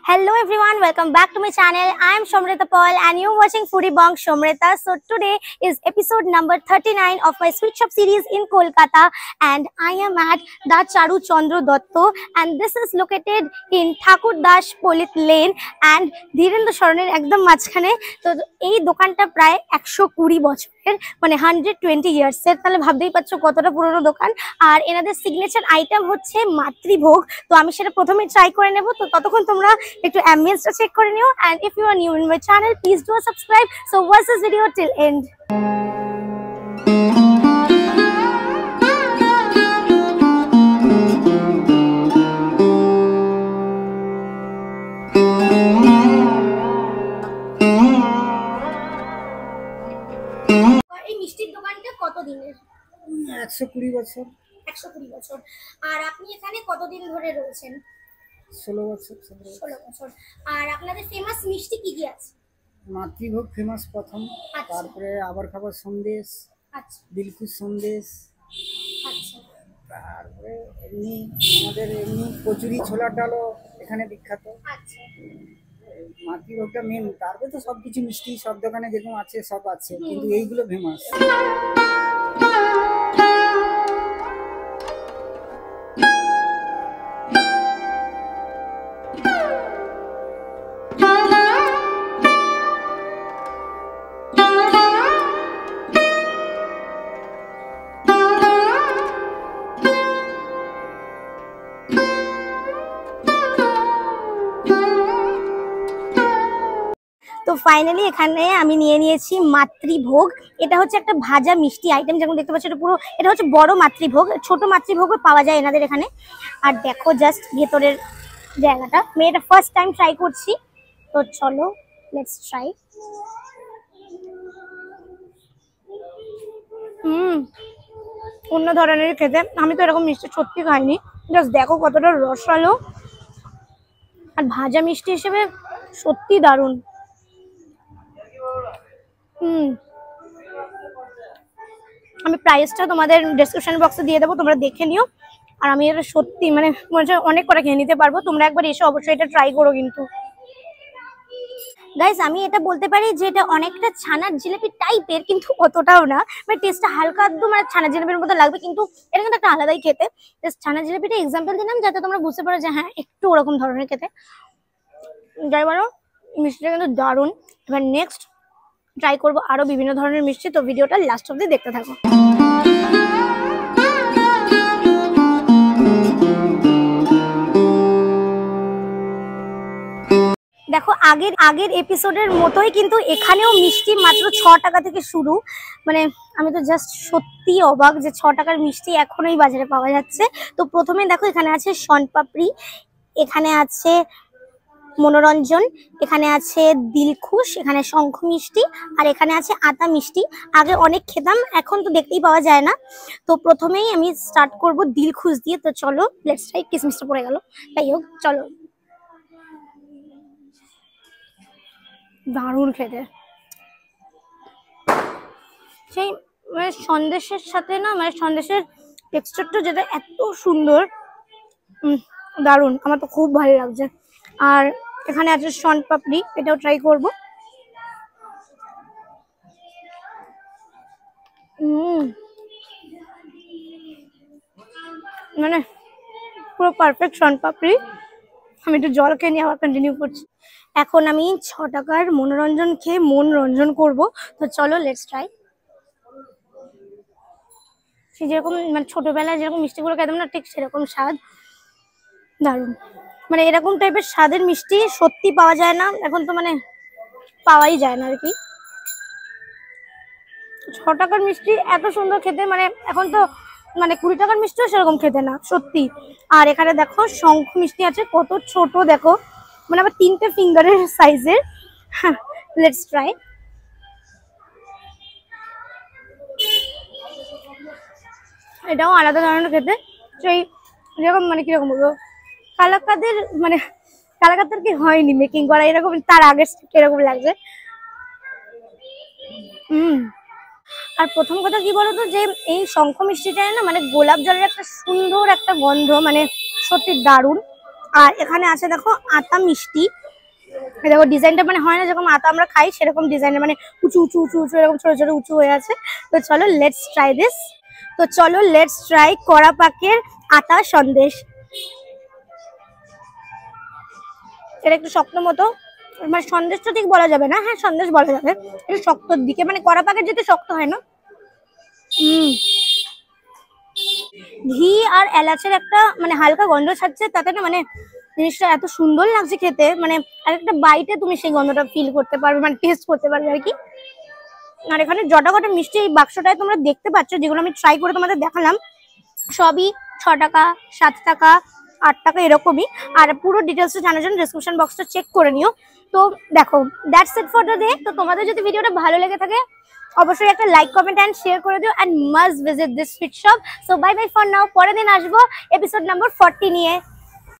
Hello everyone, welcome back to my channel. I am Somrita Paul and you're watching Foodie Bong Somrita. So today is episode number 39 of my sweet shop series in Kolkata and I am at the Charu Chandra Dotto and this is located in Thakur Das Polit Lane and Dhirendra Sharoner ekdom majkhane. তো এই দোকানটা প্রায় 120 বছরের মানে 120 years এর, তাহলে ভাবতেই পারছো কতটা পুরনো দোকান। আর এনাদের সিগনেচার আইটেম হচ্ছে মাতৃভোগ, তো আমি সেটা প্রথমে ট্রাই করে নেব। তো ততক্ষণ তোমরা একটু অ্যাম্বিয়েন্সটা চেক করে নিও and if you are new in my channel please do subscribe. So watch this video till end. এই মিষ্টির দোকানটা কত দিনের? 120 বছর। 120 বছর। আর আপনি এখানে কতদিন ধরে রয়েছেন? 16 বছর। 16 বছর। আর আপনাদের ফেমাস মিষ্টি কি কি আছে? মাতৃভোগ ফেমাস প্রথম, তারপরে আবার খাবার সন্দেশ, আচ্ছা দিলখুশ সন্দেশ, আচ্ছা, তারপরে আমাদের কচুরি ছোলার ডালও এখানে বিখ্যাত। আচ্ছা মাতৃভোগটা মেন, তারপরে তো সবকিছু মিষ্টি সব দোকানে যেরকম আছে সব আছে, কিন্তু এইগুলো ফেমাস। তো ফাইনালি এখানে আমি নিয়ে নিয়েছি মাতৃভোগ। এটা হচ্ছে একটা ভাজা মিষ্টি আইটেম, যেমন দেখতে পাচ্ছ এটা হচ্ছে বড় মাতৃভোগ, ছোট মাতৃভোগও পাওয়া যায় এনাদের এখানে। আর দেখো জাস্ট ভেতরের জায়গাটা, আমি এটা ফার্স্ট টাইম ট্রাই করছি, তো চলো লেটস ট্রাই। অন্য ধরনের খেতে, আমি তো এরকম মিষ্টি সত্যি খাইনি। জাস্ট দেখো কতটা রসালো, আর ভাজা মিষ্টি হিসেবে সত্যি দারুণ। আমি প্রাইসটা তোমাদের ডেসক্রিপশন বক্সে দিয়ে দেবো, তোমরা দেখে নিও। আর আমি এটা সত্যি মানে মনে হচ্ছে অনেক করে খেয়ে নিতে পারবো। তোমরা একবার এসে অবশ্যই এটা ট্রাই করো। কিন্তু গাইস আমি এটা বলতে পারি যে এটা অনেকটা ছানার জিলিপি টাইপের, কিন্তু অতটাও না, মানে টেস্টটা হালকা একদম মানে ছানার জিলিপির মতো লাগবে, কিন্তু এটা কিন্তু একটা আলাদাই খেতে। জাস্ট ছানার জিলিপিটা এক্সাম্পল দিলাম যাতে তোমরা বুঝতে পারো যে হ্যাঁ একটু ওরকম ধরনের খেতে। যাই বলো মিষ্টিটা কিন্তু দারুণ। এবার নেক্সট ট্রাই করবো আরো বিভিন্ন ধরনের মিষ্টি, তো ভিডিওটা লাস্ট অবধি দেখতে থাকো। দেখো আগের এপিসোডের মতোই কিন্তু এখানেও মিষ্টি মাত্র 6 টাকা থেকে শুরু। মানে আমি তো জাস্ট সত্যি অবাক যে 6 টাকার মিষ্টি এখনোই বাজারে পাওয়া যাচ্ছে। তো প্রথমে দেখো এখানে আছে শনপাপড়ি, এখানে আছে মনোরঞ্জন, এখানে আছে দিলখুশ, এখানে শঙ্খ মিষ্টি, আর এখানে আছে আতা মিষ্টি। আগে অনেক খেতাম, এখন তো দেখতেই পাওয়া যায় না। তো প্রথমেই আমি স্টার্ট করব দিলখুশ দিয়ে। তো চলো লেটস ট্রাই। কিসমিসটা পড়ে গেল, তাই হোক চলো। দারুণ খেতে, সেই মানে সন্দেশের সাথে না, মানে সন্দেশের টেক্সচারটা যেটা এত সুন্দর, দারুণ, আমার তো খুব ভালো লাগছে। আর এখানে আছে শনপাপড়ি, এটাও ট্রাই করব। মানে পুরো পারফেক্ট শনপাপড়ি। আমি একটু জল খেয়ে নিয়ে আবার কন্টিনিউ করছি। এখন আমি 6 টাকার মনোরঞ্জন খেয়ে মন রঞ্জন করব। তো চলো লেটস ট্রাই। সে যেরকম মানে ছোটবেলায় যেরকম মিষ্টিগুলো খেতাম না, ঠিক সেরকম স্বাদ, দারুণ। মানে এরকম টাইপের স্বাদের মিষ্টি সত্যি পাওয়া যায় না এখন, তো মানে পাওয়াই যায় না আর কি। 6 টাকার মিষ্টি এত সুন্দর খেতে, মানে এখন তো মানে 20 টাকার মিষ্টিও সেরকম খেতে না সত্যি। আর এখানে দেখো শঙ্খ মিষ্টি আছে, কত ছোট দেখো, মানে আবার 3টে ফিঙ্গারের সাইজের। Let's try. এটাও আলাদা ধরনের খেতে, সেই যেরকম মানে কিরকম বলবো, কালাকাদের মানে কালাকাদের কি হয়নি মেকিং করা, এরকম তার আগের এরকম লাগছে। আর প্রথম কথা কি বলতো, যে এই শঙ্খ মিষ্টিটা না মানে গোলাপ জলের একটা সুন্দর একটা গন্ধ, মানে সত্যি দারুণ। আর এখানে আছে দেখো আতা মিষ্টি। দেখো ডিজাইনটা মানে হয় না যেরকম আতা আমরা খাই সেরকম ডিজাইনের, মানে উঁচু উঁচু উঁচু উঁচু এরকম ছোট ছোট উঁচু হয়ে আছে। তো চলো লেটস ট্রাই দিস। তো চলো লেটস ট্রাই কড়া পাকের আতা সন্দেশ। এটা একটু শক্ত মতো, মানে সন্দেশটা ঠিক বলা যাবে না, হ্যাঁ সন্দেশ বলা যাবে, একটু শক্তর দিকে, মানে কড়া পাকের যেতে শক্ত হয় না। ঘি আর এলাচের একটা মানে হালকা গন্ধ ছাড়ছে, তাতে না মানে জিনিসটা এত সুন্দর লাগছে খেতে, মানে একটা বাইটে তুমি সেই গন্ধটা ফিল করতে পারবে, মানে টেস্ট করতে পারবে আর কি। আর এখানে জটা কটা মিষ্টি এই বাক্সটায় তোমরা দেখতে পাচ্ছ, যেগুলো আমি ট্রাই করে তোমাদের দেখালাম, সবই 6 টাকা, 7 টাকা, 8 টাকা এরকমই। আর পুরো ডিটেলসটা জানার জন্য ডেসক্রিপশন বক্সটা চেক করে নিও। তো দেখো that's it for the day. তো তোমাদের যদি ভিডিওটা ভালো লেগে থাকে অবশ্যই একটা লাইক, কমেন্ট এন্ড শেয়ার করে দিও, and must visit this sweet shop. So bye bye for now. পরের দিন আসবো এপিসোড নাম্বার 40 নিয়ে।